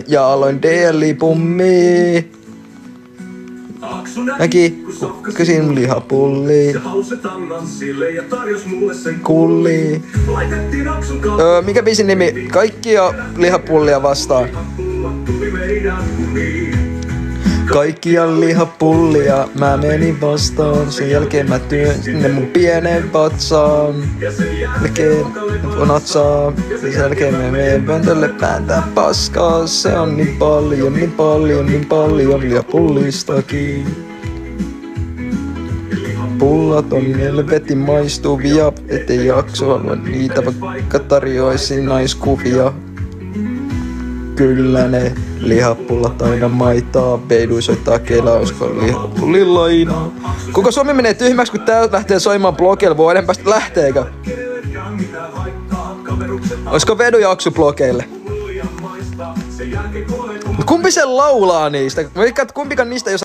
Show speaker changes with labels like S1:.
S1: Ja aloin deli-pummii. Näki kukkasin lihapulli. Kulli. Mikä biisin nimi? Kaikkia lihapullia vastaan. Kaikkia lihapullia mä menin vastaan. Sen jälkeen mä työn sinne mun pienen vatsaan. Jälkeen on otsaa. Sen jälkeen mä menen pöntölle pääntää paskaa. Se on niin paljon lihapullistakin. Pullat on helvetin maistuvia, ettei jakso halua niitä, vaikka tarjoisin naiskuvia. Kyllä ne lihapullat aina maitaa, Beidui soittaa kelausko lihapullilainaa. Kuka Suomi menee tyhmäksi, kun tää lähtee soimaan blogilla, vuoden päästä lähteekö? Oisko Vedu jaksu blogeille? Kumpi sen laulaa niistä? Kumpikaan niistä ei